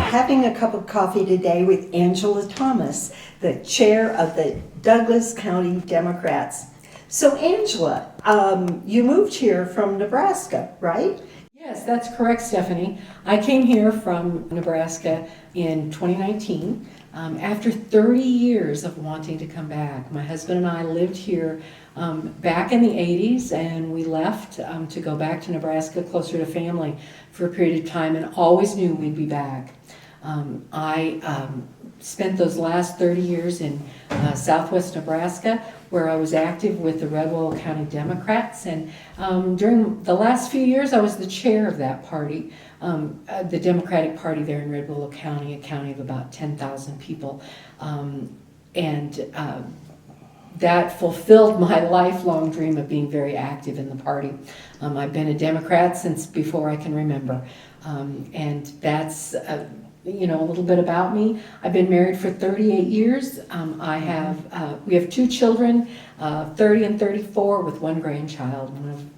having a cup of coffee today with Angela Thomas, the chair of the Douglas County Democrats. So Angela, you moved here from Nebraska, right? Yes, that's correct, Stephanie. I came here from Nebraska in 2019 after 30 years of wanting to come back. My husband and I lived here back in the 80s, and we left to go back to Nebraska closer to family for a period of time, and always knew we'd be back. I spent those last 30 years in southwest Nebraska, where I was active with the Red Willow County Democrats, and during the last few years I was the chair of that party, the Democratic Party there in Red Willow County, a county of about 10,000 people, and that fulfilled my lifelong dream of being very active in the party. I've been a Democrat since before I can remember, and that's a little bit about me. I've been married for 38 years. We have two children, 30 and 34, with one grandchild.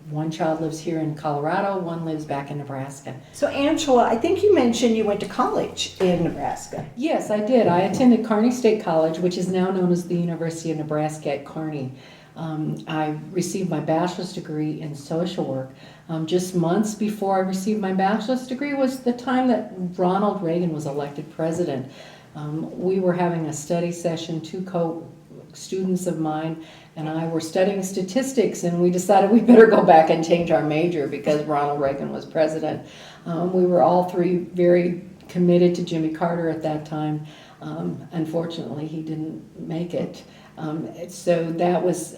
One child lives here in Colorado, one lives back in Nebraska. So Angela, I think you mentioned you went to college in Nebraska. Yes, I did. I attended Kearney State College, which is now known as the University of Nebraska at Kearney. I received my bachelor's degree in social work. Just months before I received my bachelor's degree was the time that Ronald Reagan was elected president. We were having a study session, two co-students of mine and I were studying statistics, and we decided we better go back and change our major because Ronald Reagan was president. We were all three very committed to Jimmy Carter at that time. Unfortunately, he didn't make it. So that was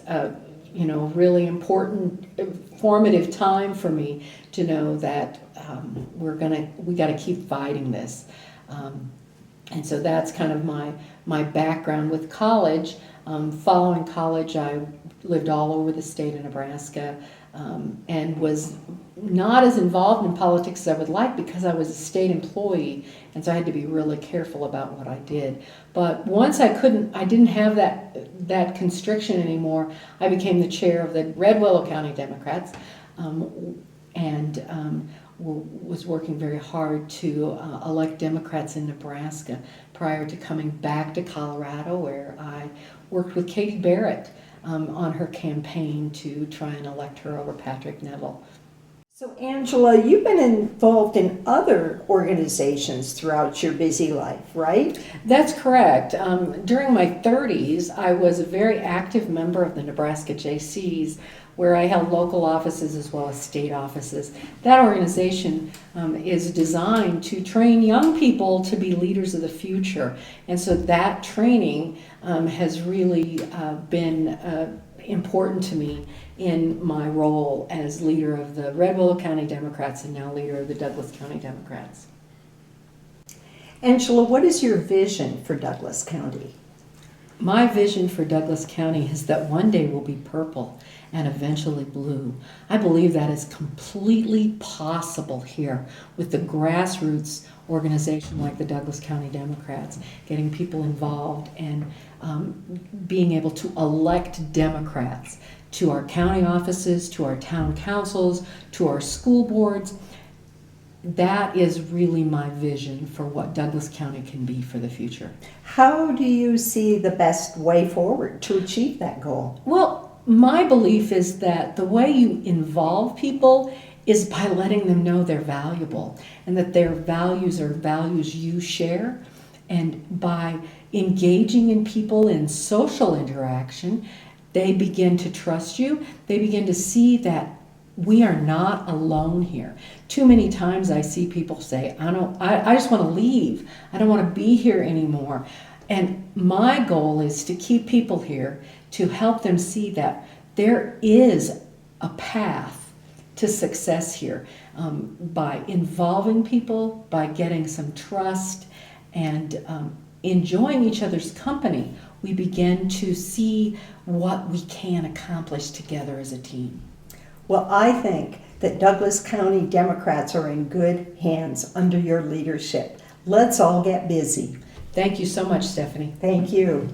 really important, formative time for me to know that we got to keep fighting this. And so that's kind of my background with college. Following college, I lived all over the state of Nebraska and was not as involved in politics as I would like because I was a state employee, and so I had to be really careful about what I did. But once I didn't have that constriction anymore, I became the chair of the Red Willow County Democrats, and was working very hard to elect Democrats in Nebraska prior to coming back to Colorado, where I worked with Katie Barrett on her campaign to try and elect her over Patrick Neville. So Angela, you've been involved in other organizations throughout your busy life, right? That's correct. During my 30s, I was a very active member of the Nebraska JCs, where I held local offices as well as state offices. That organization is designed to train young people to be leaders of the future. And so that training has really been important to me in my role as leader of the Red Willow County Democrats and now leader of the Douglas County Democrats. Angela, what is your vision for Douglas County? My vision for Douglas County is that one day we'll be purple and eventually blue. I believe that is completely possible here with the grassroots organization like the Douglas County Democrats, getting people involved and being able to elect Democrats to our county offices, to our town councils, to our school boards. That is really my vision for what Douglas County can be for the future. How do you see the best way forward to achieve that goal? Well, my belief is that the way you involve people is by letting them know they're valuable and that their values are values you share. And by engaging in people in social interaction, they begin to trust you. They begin to see that we are not alone here. Too many times I see people say, I just want to leave. I don't want to be here anymore. And my goal is to keep people here, to help them see that there is a path to success here by involving people, by getting some trust, and enjoying each other's company. We begin to see what we can accomplish together as a team. Well, I think that Douglas County Democrats are in good hands under your leadership. Let's all get busy. Thank you so much, Stephanie. Thank you.